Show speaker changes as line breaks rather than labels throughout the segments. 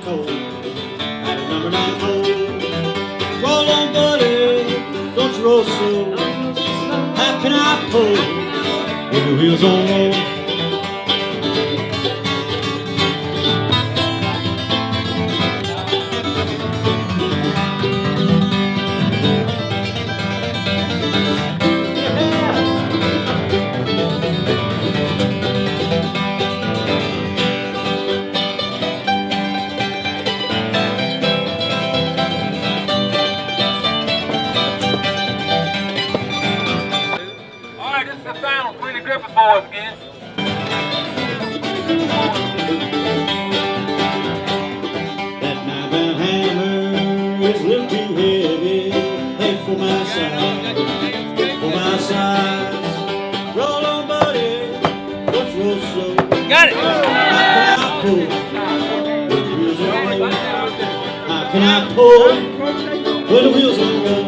cold. At a number 9 hole. Roll on, buddy, don't you roll slow. How can I pull when the wheels don't roll?
Harvey Griffith boys again.
That 9-pound hammer is a little too heavy. Hey, for my size, for my size. Roll on, buddy, don't you roll slow.
Got it.
How can I pull when the wheels don't roll? How can I pull when the wheels don't roll?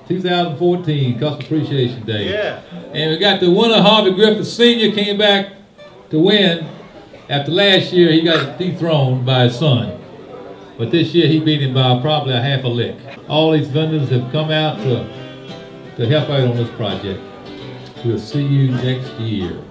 2014 Customer Appreciation Day.
Yeah.
And we got the winner, Harvey Griffith Sr. came back to win. After last year, he got dethroned by his son. But this year, he beat him by probably a half a lick. All these vendors have come out to help out on this project. We'll see you next year.